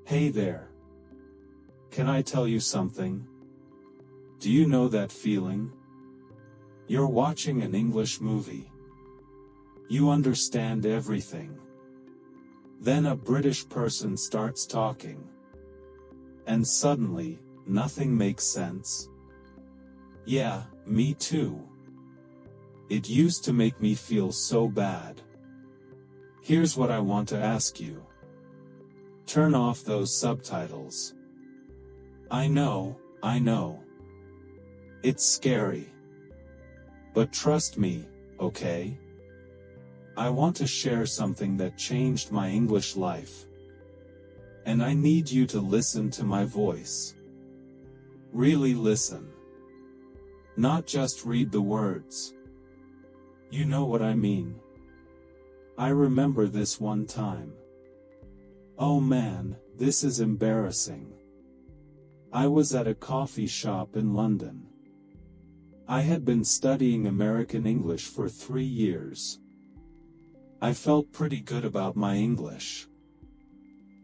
Hey there. Can I tell you something? Do you know that feeling? You're watching an English movie. You understand everything. Then a British person starts talking. And suddenly, nothing makes sense. Yeah, me too. It used to make me feel so bad. Here's what I want to ask you. Turn off those subtitles. I know. It's scary. But trust me, okay? I want to share something that changed my English life. And I need you to listen to my voice. Really listen. Not just read the words. You know what I mean. I remember this one time. Oh man, this is embarrassing. I was at a coffee shop in London. I had been studying American English for 3 years. I felt pretty good about my English.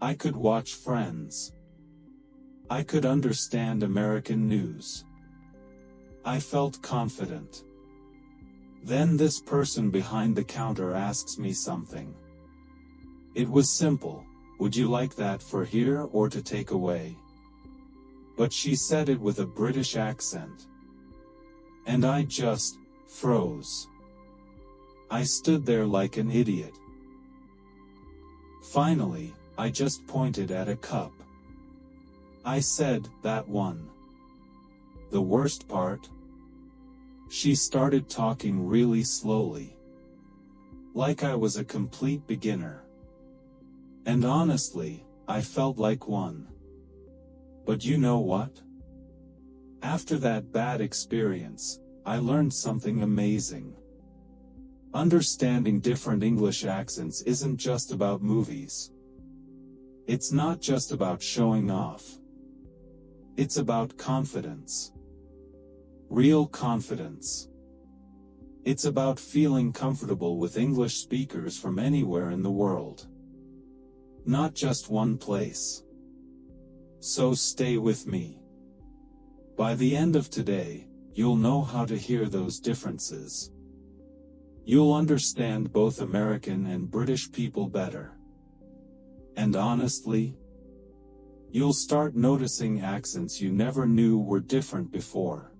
I could watch Friends. I could understand American news. I felt confident. Then this person behind the counter asks me something. It was simple. Would you like that for here or to take away? But she said it with a British accent. And I just froze. I stood there like an idiot. Finally, I just pointed at a cup. I said, that one. The worst part? She started talking really slowly. Like I was a complete beginner. And honestly, I felt like one. But you know what? After that bad experience, I learned something amazing. Understanding different English accents isn't just about movies. It's not just about showing off. It's about confidence. Real confidence. It's about feeling comfortable with English speakers from anywhere in the world. Not just one place. So stay with me. By the end of today, you'll know how to hear those differences. You'll understand both American and British people better. And honestly, you'll start noticing accents you never knew were different before.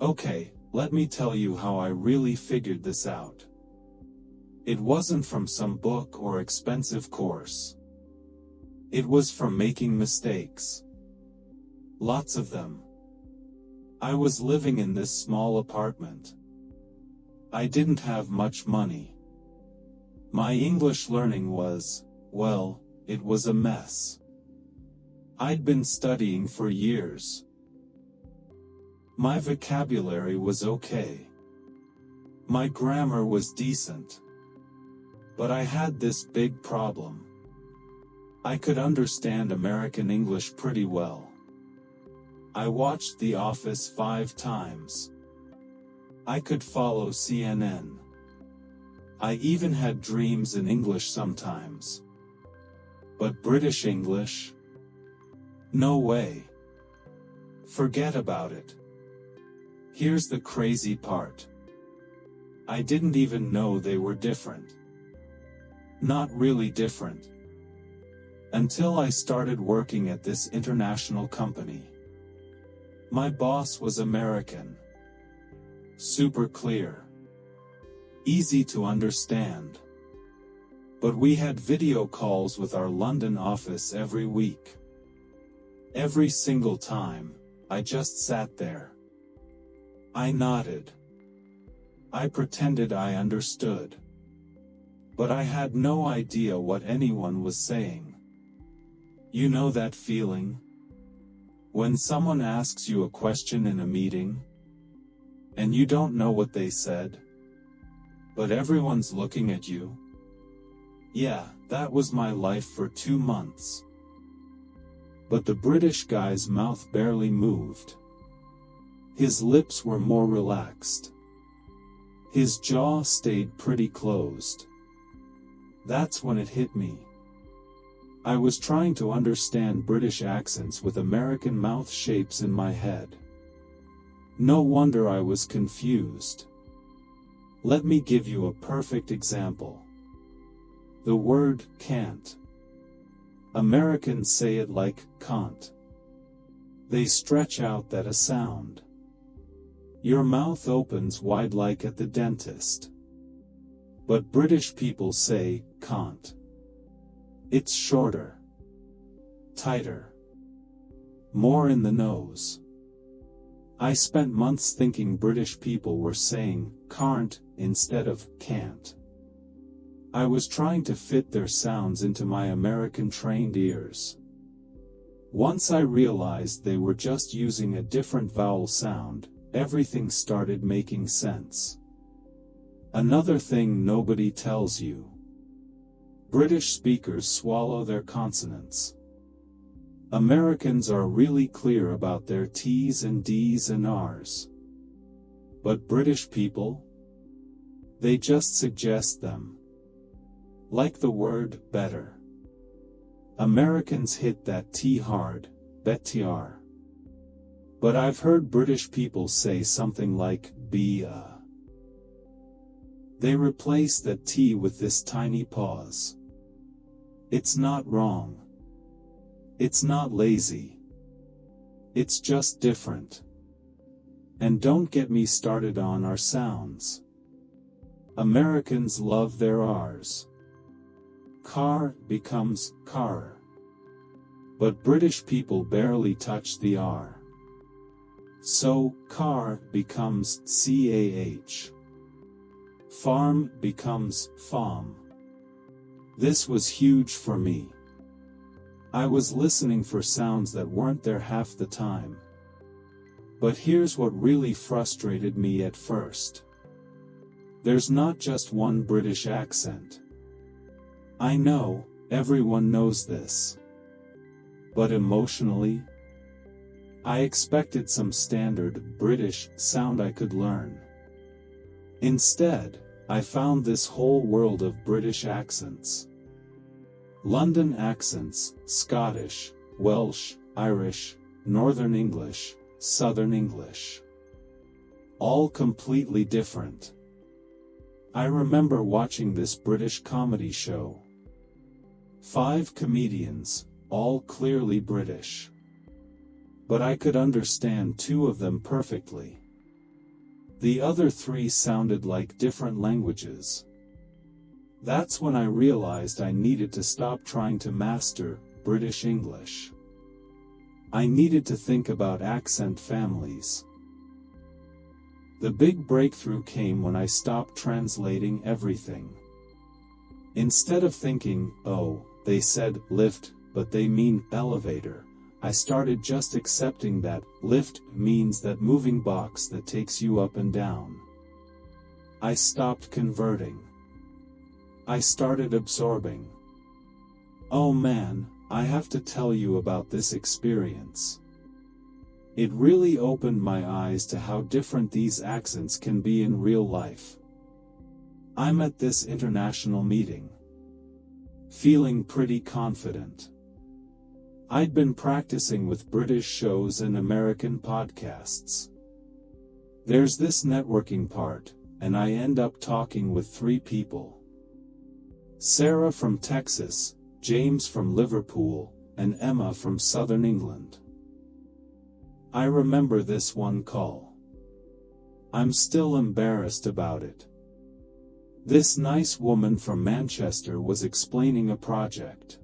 Okay, let me tell you how I really figured this out. It wasn't from some book or expensive course. It was from making mistakes. Lots of them. I was living in this small apartment. I didn't have much money. My English learning was, well, it was a mess. I'd been studying for years. My vocabulary was okay. My grammar was decent. But I had this big problem. I could understand American English pretty well. I watched The Office 5 times. I could follow CNN. I even had dreams in English sometimes. But British English? No way. Forget about it. Here's the crazy part. I didn't even know they were different. Not really different. Until I started working at this international company. My boss was American. Super clear. Easy to understand. But we had video calls with our London office every week. Every single time, I just sat there. I nodded. I pretended I understood. But I had no idea what anyone was saying. You know that feeling? When someone asks you a question in a meeting, and you don't know what they said, but everyone's looking at you? Yeah, that was my life for 2 months. But the British guy's mouth barely moved. His lips were more relaxed. His jaw stayed pretty closed. That's when it hit me. I was trying to understand British accents with American mouth shapes in my head. No wonder I was confused. Let me give you a perfect example. The word can't. Americans say it like can't. They stretch out that a sound. Your mouth opens wide like at the dentist. But British people say can't. It's shorter, tighter, more in the nose. I spent months thinking British people were saying can't instead of can't. I was trying to fit their sounds into my American-trained ears. Once I realized they were just using a different vowel sound, everything started making sense. Another thing nobody tells you. British speakers swallow their consonants. Americans are really clear about their T's and D's and R's. But British people? They just suggest them. Like the word better. Americans hit that T hard, better. But I've heard British people say something like be a. They replace that T with this tiny pause. It's not wrong. It's not lazy. It's just different. And don't get me started on our sounds. Americans love their R's. Car becomes car. But British people barely touch the R. So, car becomes CAH. Farm becomes farm. This was huge for me. I was listening for sounds that weren't there half the time. But here's what really frustrated me at first. There's not just one British accent. I know, everyone knows this. But emotionally, I expected some standard British sound I could learn. Instead, I found this whole world of British accents. London accents, Scottish, Welsh, Irish, Northern English, Southern English. All completely different. I remember watching this British comedy show. 5 comedians, all clearly British. But I could understand 2 of them perfectly. The other 3 sounded like different languages. That's when I realized I needed to stop trying to master British English. I needed to think about accent families. The big breakthrough came when I stopped translating everything. Instead of thinking, oh, they said lift, but they mean elevator, I started just accepting that lift means that moving box that takes you up and down. I stopped converting. I started absorbing. Oh man, I have to tell you about this experience. It really opened my eyes to how different these accents can be in real life. I'm at this international meeting, feeling pretty confident. I'd been practicing with British shows and American podcasts. There's this networking part, and I end up talking with 3 people. Sarah from Texas, James from Liverpool, and Emma from Southern England. I remember this one call. I'm still embarrassed about it. This nice woman from Manchester was explaining a project.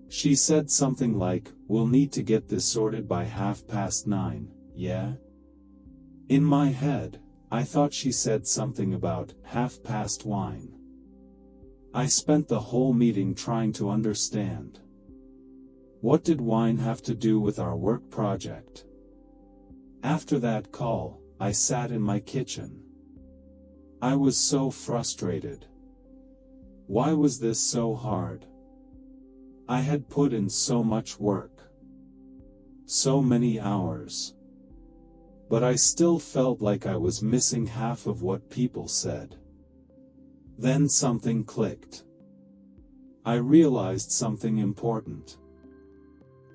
She said something like, we'll need to get this sorted by 9:30, yeah? In my head, I thought she said something about 1:30 wine. I spent the whole meeting trying to understand. What did wine have to do with our work project? After that call, I sat in my kitchen. I was so frustrated. Why was this so hard? I had put in so much work. So many hours. But I still felt like I was missing half of what people said. Then something clicked. I realized something important.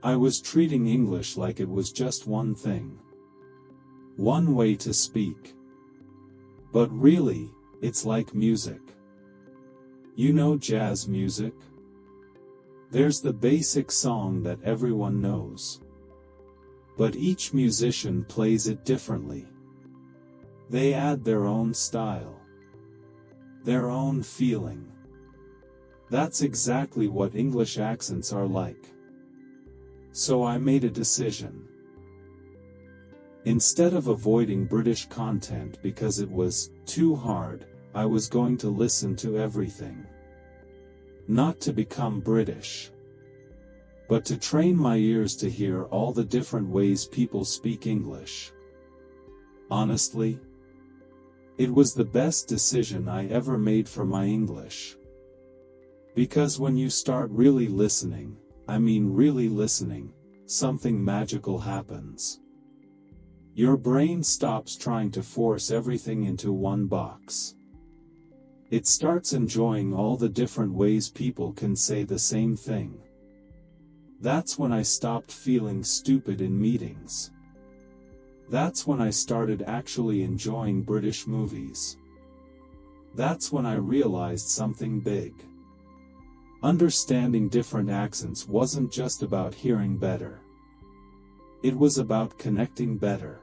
I was treating English like it was just one thing. One way to speak. But really, it's like music. You know jazz music? There's the basic song that everyone knows. But each musician plays it differently. They add their own style. Their own feeling. That's exactly what English accents are like. So I made a decision. Instead of avoiding British content because it was too hard, I was going to listen to everything. Not to become British, but to train my ears to hear all the different ways people speak English. Honestly, it was the best decision I ever made for my English. Because when you start really listening, I mean really listening, something magical happens. Your brain stops trying to force everything into one box. It starts enjoying all the different ways people can say the same thing. That's when I stopped feeling stupid in meetings. That's when I started actually enjoying British movies. That's when I realized something big. Understanding different accents wasn't just about hearing better. It was about connecting better.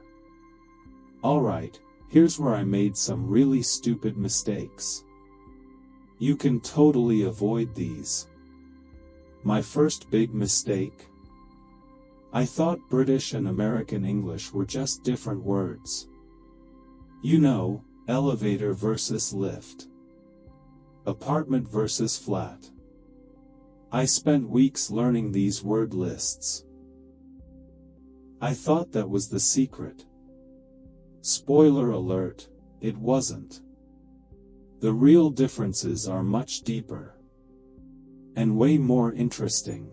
Alright, here's where I made some really stupid mistakes. You can totally avoid these. My first big mistake? I thought British and American English were just different words. You know, elevator versus lift. Apartment versus flat. I spent weeks learning these word lists. I thought that was the secret. Spoiler alert, it wasn't. The real differences are much deeper. And way more interesting.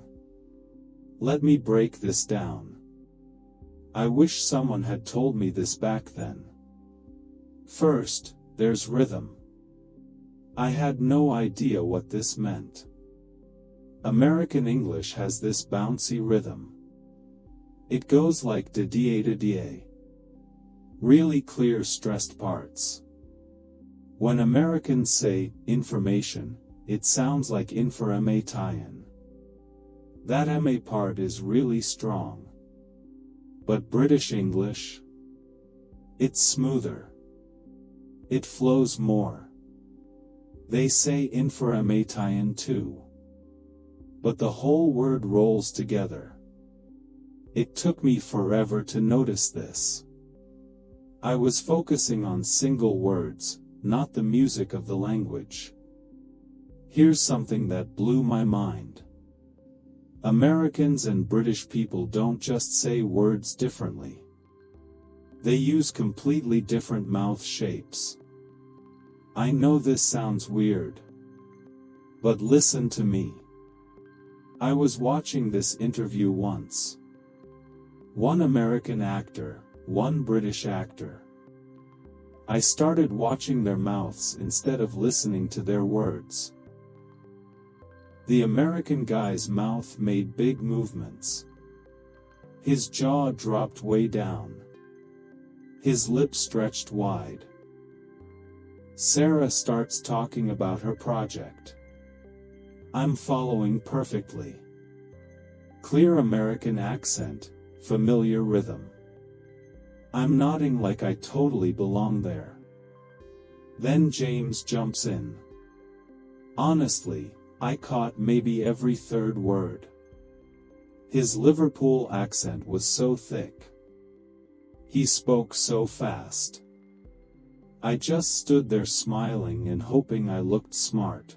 Let me break this down. I wish someone had told me this back then. First, there's rhythm. I had no idea what this meant. American English has this bouncy rhythm. It goes like da-da-da-da. Really clear stressed parts. When Americans say information, it sounds like information. That MA part is really strong. But British English? It's smoother. It flows more. They say information too. But the whole word rolls together. It took me forever to notice this. I was focusing on single words, not the music of the language. Here's something that blew my mind. Americans and British people don't just say words differently. They use completely different mouth shapes. I know this sounds weird. But listen to me. I was watching this interview once. One American actor, one British actor. I started watching their mouths instead of listening to their words. The American guy's mouth made big movements. His jaw dropped way down. His lips stretched wide. Sarah starts talking about her project. I'm following perfectly. Clear American accent, familiar rhythm. I'm nodding like I totally belong there. Then James jumps in. Honestly, I caught maybe every third word. His Liverpool accent was so thick. He spoke so fast. I just stood there smiling and hoping I looked smart.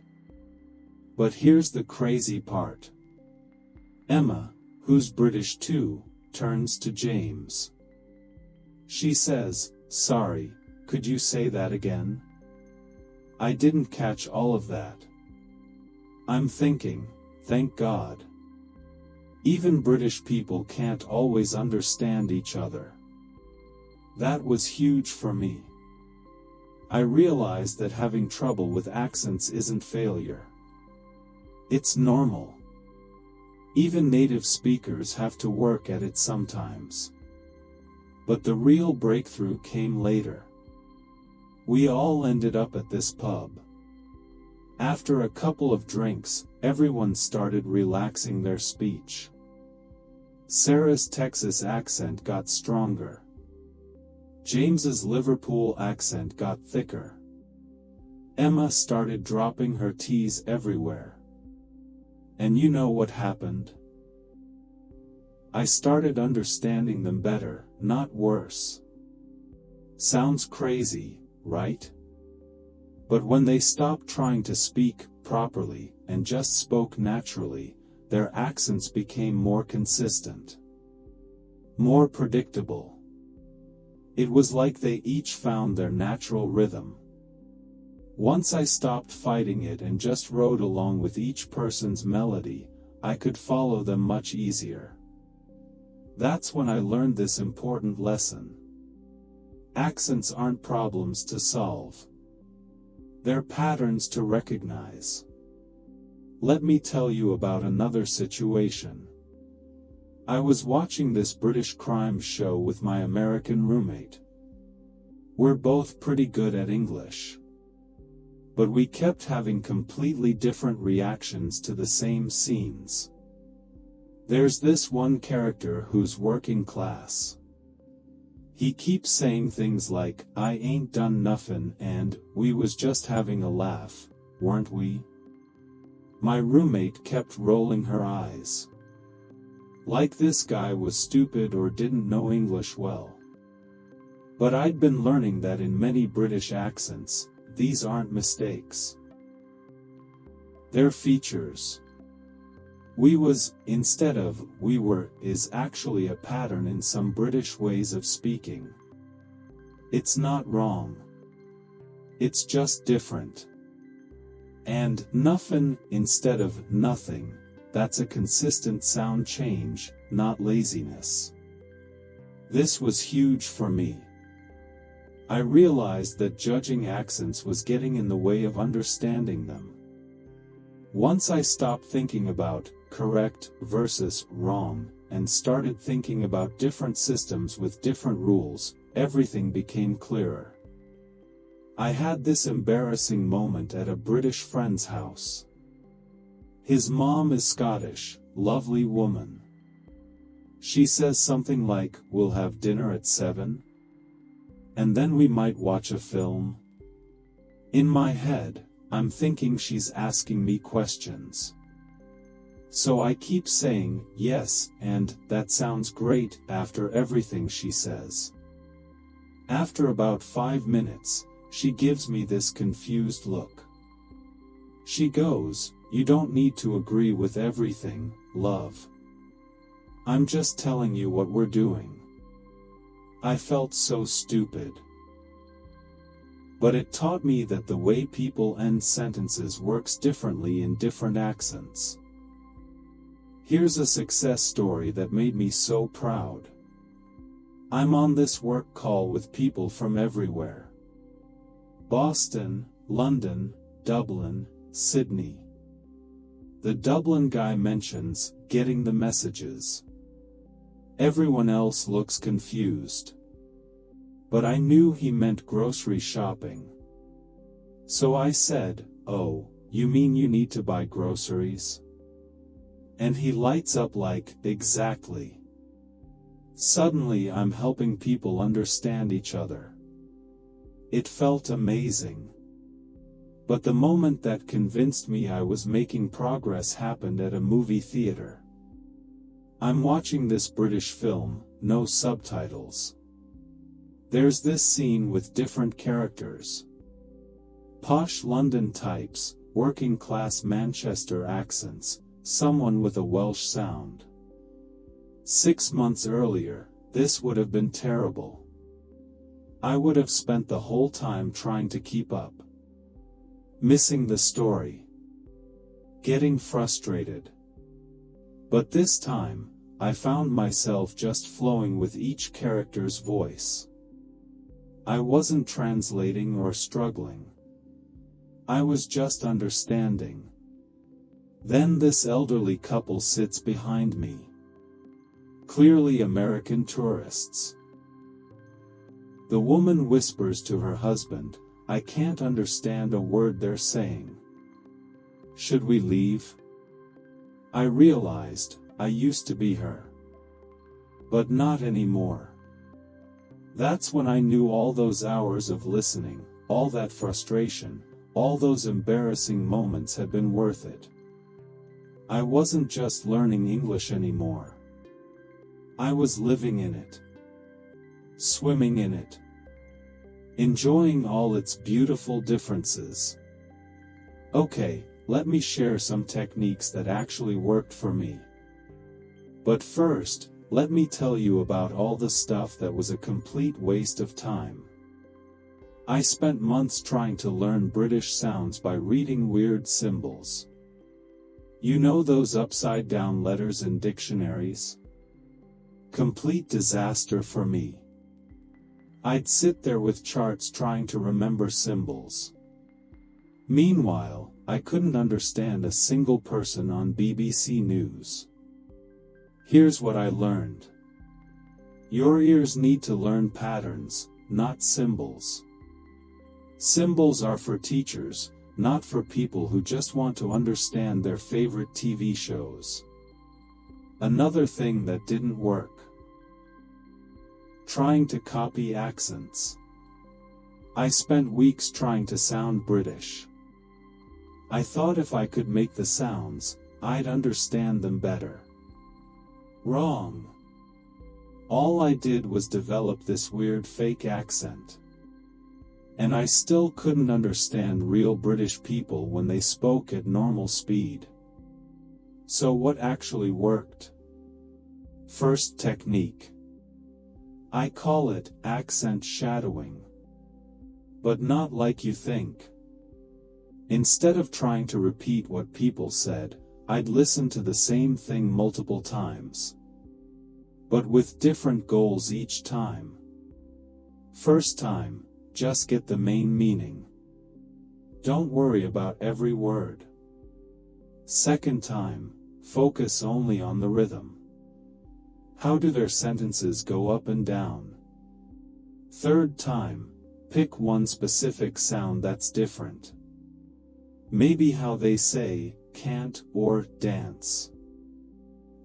But here's the crazy part. Emma, who's British too, turns to James. She says, "Sorry, could you say that again? I didn't catch all of that." I'm thinking, thank God. Even British people can't always understand each other. That was huge for me. I realized that having trouble with accents isn't failure. It's normal. Even native speakers have to work at it sometimes. But the real breakthrough came later. We all ended up at this pub. After a couple of drinks, everyone started relaxing their speech. Sarah's Texas accent got stronger. James's Liverpool accent got thicker. Emma started dropping her T's everywhere. And you know what happened? I started understanding them better, not worse. Sounds crazy, right? But when they stopped trying to speak properly and just spoke naturally, their accents became more consistent, more predictable. It was like they each found their natural rhythm. Once I stopped fighting it and just rode along with each person's melody, I could follow them much easier. That's when I learned this important lesson. Accents aren't problems to solve. They're patterns to recognize. Let me tell you about another situation. I was watching this British crime show with my American roommate. We're both pretty good at English. But we kept having completely different reactions to the same scenes. There's this one character who's working class. He keeps saying things like, "I ain't done nothin'," and "we was just having a laugh, weren't we?" My roommate kept rolling her eyes. Like this guy was stupid or didn't know English well. But I'd been learning that in many British accents, these aren't mistakes. They're features. "We was," instead of "we were," is actually a pattern in some British ways of speaking. It's not wrong. It's just different. And "nuffin" instead of "nothing," that's a consistent sound change, not laziness. This was huge for me. I realized that judging accents was getting in the way of understanding them. Once I stopped thinking about correct versus wrong, and started thinking about different systems with different rules, everything became clearer. I had this embarrassing moment at a British friend's house. His mom is Scottish, lovely woman. She says something like, "We'll have dinner at 7? And then we might watch a film." In my head, I'm thinking she's asking me questions. So I keep saying, "Yes," and "that sounds great," after everything she says. After about 5 minutes, she gives me this confused look. She goes, "You don't need to agree with everything, love. I'm just telling you what we're doing." I felt so stupid. But it taught me that the way people end sentences works differently in different accents. Here's a success story that made me so proud. I'm on this work call with people from everywhere. Boston, London, Dublin, Sydney. The Dublin guy mentions getting the messages. Everyone else looks confused. But I knew he meant grocery shopping. So I said, "Oh, you mean you need to buy groceries?" And he lights up like, "Exactly." Suddenly I'm helping people understand each other. It felt amazing. But the moment that convinced me I was making progress happened at a movie theater. I'm watching this British film, no subtitles. There's this scene with different characters. Posh London types, working class Manchester accents, someone with a Welsh sound. 6 months earlier, this would have been terrible. I would have spent the whole time trying to keep up. Missing the story. Getting frustrated. But this time, I found myself just flowing with each character's voice. I wasn't translating or struggling. I was just understanding. Then this elderly couple sits behind me. Clearly American tourists. The woman whispers to her husband, "I can't understand a word they're saying. Should we leave?" I realized, I used to be her. But not anymore. That's when I knew all those hours of listening, all that frustration, all those embarrassing moments had been worth it. I wasn't just learning English anymore. I was living in it. Swimming in it. Enjoying all its beautiful differences. Okay, let me share some techniques that actually worked for me. But first, let me tell you about all the stuff that was a complete waste of time. I spent months trying to learn British sounds by reading weird symbols. You know those upside-down letters in dictionaries? Complete disaster for me. I'd sit there with charts trying to remember symbols. Meanwhile, I couldn't understand a single person on BBC News. Here's what I learned. Your ears need to learn patterns, not symbols. Symbols are for teachers, not for people who just want to understand their favorite TV shows. Another thing that didn't work. Trying to copy accents. I spent weeks trying to sound British. I thought if I could make the sounds, I'd understand them better. Wrong. All I did was develop this weird fake accent. And I still couldn't understand real British people when they spoke at normal speed. So what actually worked? First technique. I call it accent shadowing. But not like you think. Instead of trying to repeat what people said, I'd listen to the same thing multiple times. But with different goals each time. First time, just get the main meaning. Don't worry about every word. Second time, focus only on the rhythm. How do their sentences go up and down? Third time, pick one specific sound that's different. Maybe how they say, can't or dance.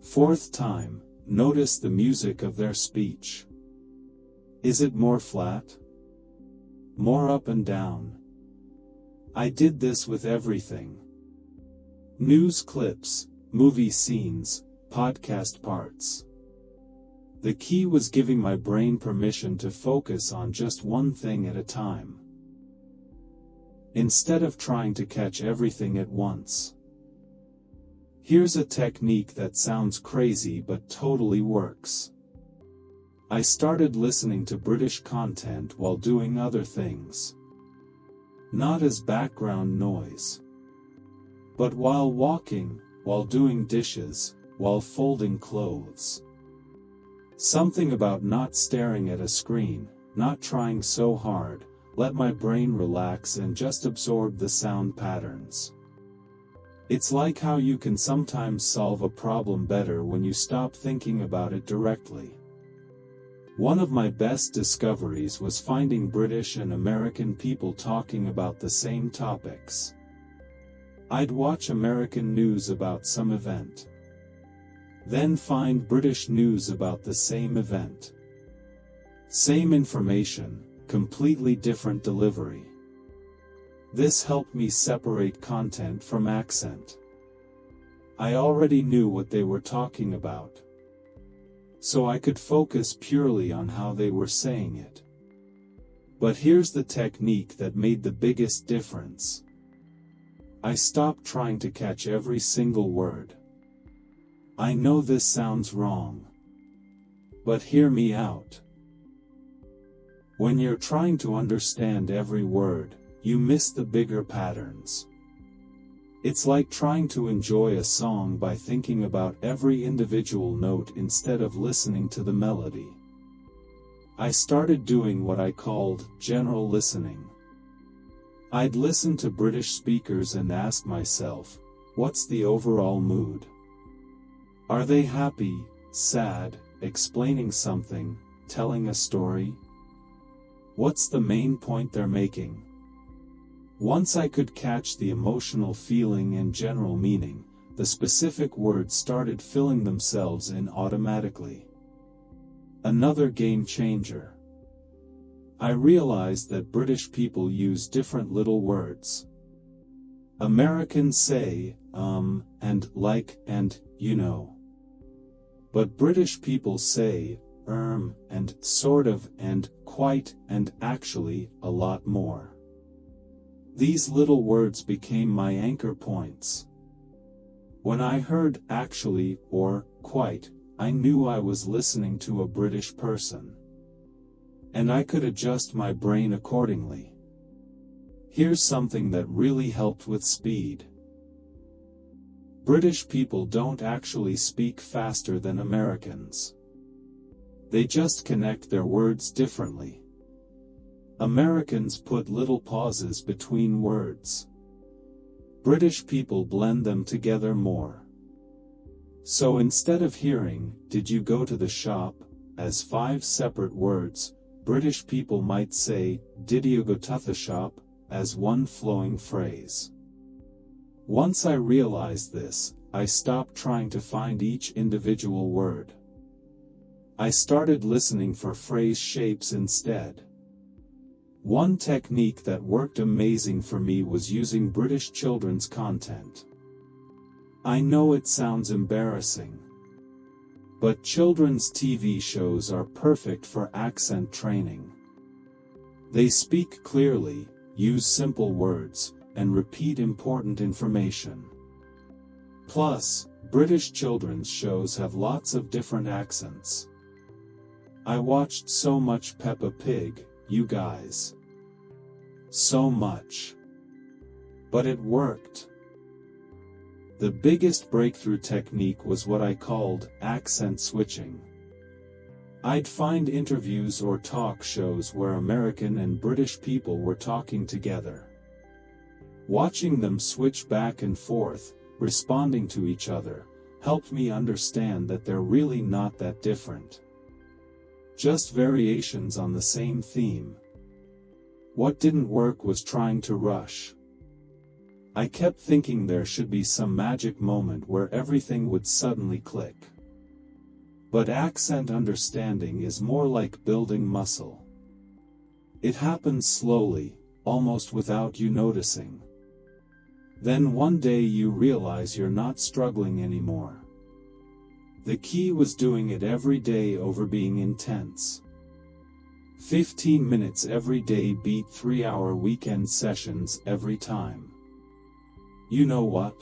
Fourth time, notice the music of their speech. Is it more flat? More up and down? I did this with everything. News clips, movie scenes, podcast parts. The key was giving my brain permission to focus on just one thing at a time. Instead of trying to catch everything at once. Here's a technique that sounds crazy but totally works. I started listening to British content while doing other things. Not as background noise. But while walking, while doing dishes, while folding clothes. Something about not staring at a screen, not trying so hard, let my brain relax and just absorb the sound patterns. It's like how you can sometimes solve a problem better when you stop thinking about it directly. One of my best discoveries was finding British and American people talking about the same topics. I'd watch American news about some event. Then find British news about the same event. Same information, completely different delivery. This helped me separate content from accent. I already knew what they were talking about. So I could focus purely on how they were saying it. But here's the technique that made the biggest difference. I stopped trying to catch every single word. I know this sounds wrong. But hear me out. When you're trying to understand every word, you miss the bigger patterns. It's like trying to enjoy a song by thinking about every individual note instead of listening to the melody. I started doing what I called general listening. I'd listen to British speakers and ask myself, What's the overall mood? Are they happy, sad, explaining something, telling a story? What's the main point they're making? Once I could catch the emotional feeling and general meaning, the specific words started filling themselves in automatically. Another game changer. I realized that British people use different little words. Americans say, and like, and, you know. But British people say, and sort of, and quite, and actually, a lot more. These little words became my anchor points. When I heard actually or quite, I knew I was listening to a British person. And I could adjust my brain accordingly. Here's something that really helped with speed. British people don't actually speak faster than Americans. They just connect their words differently. Americans put little pauses between words. British people blend them together more. So instead of hearing, "Did you go to the shop?" as 5 separate words, British people might say, "Did you go to the shop?" as one flowing phrase. Once I realized this, I stopped trying to find each individual word. I started listening for phrase shapes instead. One technique that worked amazing for me was using British children's content. I know it sounds embarrassing, but children's TV shows are perfect for accent training. They speak clearly, use simple words, and repeat important information. Plus, British children's shows have lots of different accents. I watched so much Peppa Pig, you guys. So much. But it worked. The biggest breakthrough technique was what I called accent switching. I'd find interviews or talk shows where American and British people were talking together. Watching them switch back and forth, responding to each other, helped me understand that they're really not that different. Just variations on the same theme. What didn't work was trying to rush. I kept thinking there should be some magic moment where everything would suddenly click. But accent understanding is more like building muscle. It happens slowly, almost without you noticing. Then one day you realize you're not struggling anymore. The key was doing it every day over being intense. 15 minutes every day beat 3-hour weekend sessions every time. You know what?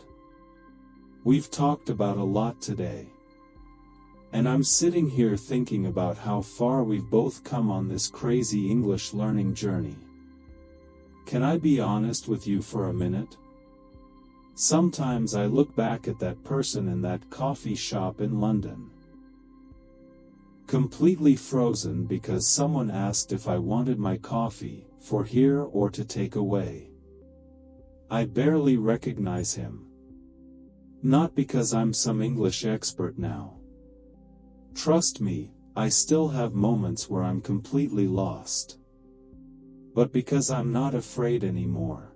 We've talked about a lot today. And I'm sitting here thinking about how far we've both come on this crazy English learning journey. Can I be honest with you for a minute? Sometimes I look back at that person in that coffee shop in London. Completely frozen because someone asked if I wanted my coffee, for here or to take away. I barely recognize him. Not because I'm some English expert now. Trust me, I still have moments where I'm completely lost. But because I'm not afraid anymore.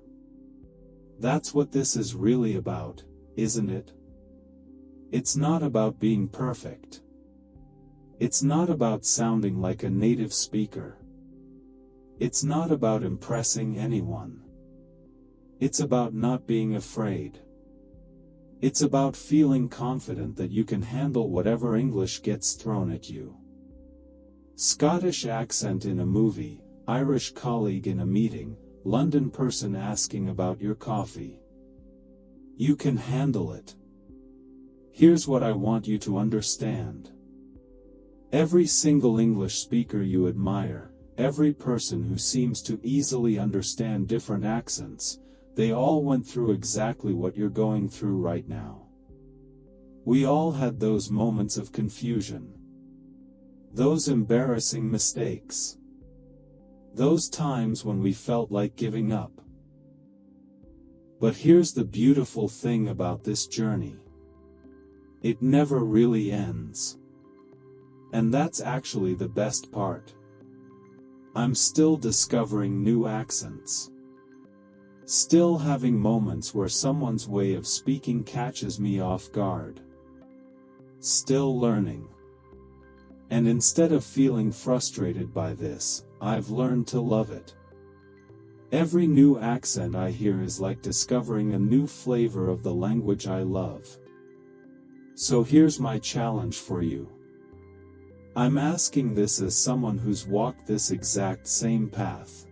That's what this is really about, isn't it? It's not about being perfect. It's not about sounding like a native speaker. It's not about impressing anyone. It's about not being afraid. It's about feeling confident that you can handle whatever English gets thrown at you. Scottish accent in a movie, Irish colleague in a meeting, London person asking about your coffee. You can handle it. Here's what I want you to understand. Every single English speaker you admire, every person who seems to easily understand different accents, they all went through exactly what you're going through right now. We all had those moments of confusion. Those embarrassing mistakes. Those times when we felt like giving up. But here's the beautiful thing about this journey. It never really ends. And that's actually the best part. I'm still discovering new accents. Still having moments where someone's way of speaking catches me off guard. Still learning. And instead of feeling frustrated by this, I've learned to love it. Every new accent I hear is like discovering a new flavor of the language I love. So here's my challenge for you. I'm asking this as someone who's walked this exact same path.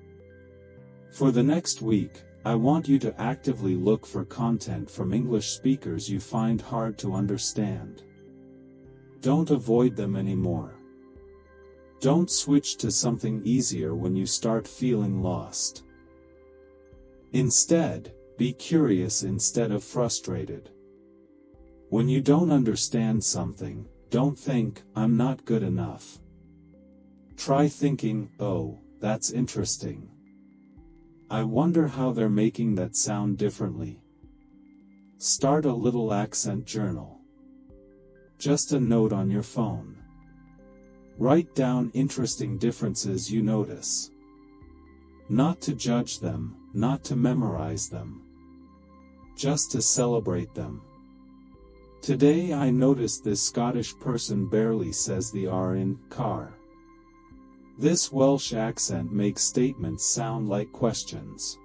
For the next week, I want you to actively look for content from English speakers you find hard to understand. Don't avoid them anymore. Don't switch to something easier when you start feeling lost. Instead, be curious instead of frustrated. When you don't understand something, don't think, "I'm not good enough." Try thinking, "Oh, that's interesting. I wonder how they're making that sound differently." Start a little accent journal. Just a note on your phone. Write down interesting differences you notice. Not to judge them, not to memorize them. Just to celebrate them. Today I noticed this Scottish person barely says the R in car. This Welsh accent makes statements sound like questions.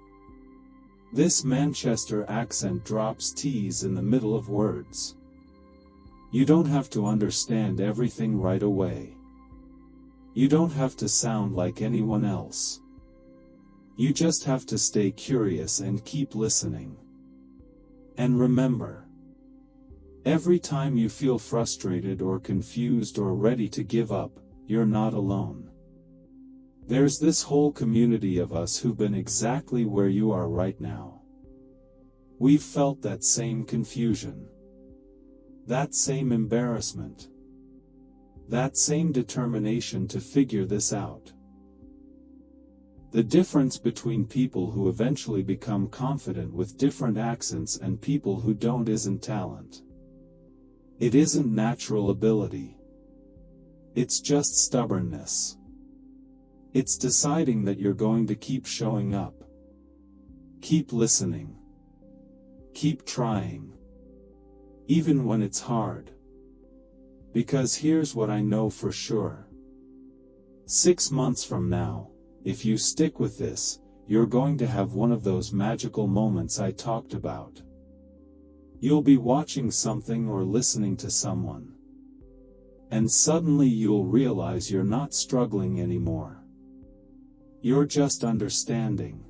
This Manchester accent drops T's in the middle of words. You don't have to understand everything right away. You don't have to sound like anyone else. You just have to stay curious and keep listening. And remember, every time you feel frustrated or confused or ready to give up, you're not alone. There's this whole community of us who've been exactly where you are right now. We've felt that same confusion. That same embarrassment. That same determination to figure this out. The difference between people who eventually become confident with different accents and people who don't isn't talent. It isn't natural ability. It's just stubbornness. It's deciding that you're going to keep showing up. Keep listening. Keep trying. Even when it's hard. Because here's what I know for sure. 6 months from now, if you stick with this, you're going to have one of those magical moments I talked about. You'll be watching something or listening to someone. And suddenly you'll realize you're not struggling anymore. You're just understanding.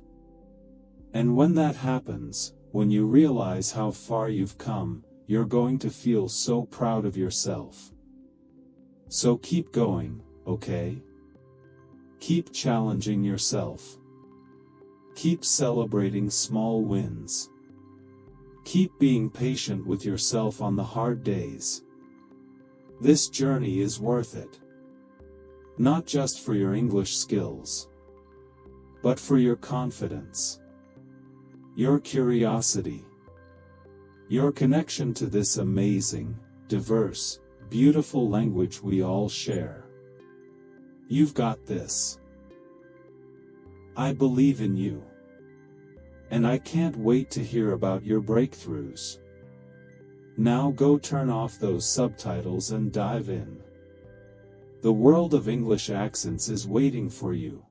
And when that happens, when you realize how far you've come, you're going to feel so proud of yourself. So keep going, okay? Keep challenging yourself. Keep celebrating small wins. Keep being patient with yourself on the hard days. This journey is worth it. Not just for your English skills, but for your confidence, your curiosity, your connection to this amazing, diverse, beautiful language we all share. You've got this. I believe in you. And I can't wait to hear about your breakthroughs. Now go turn off those subtitles and dive in. The world of English accents is waiting for you.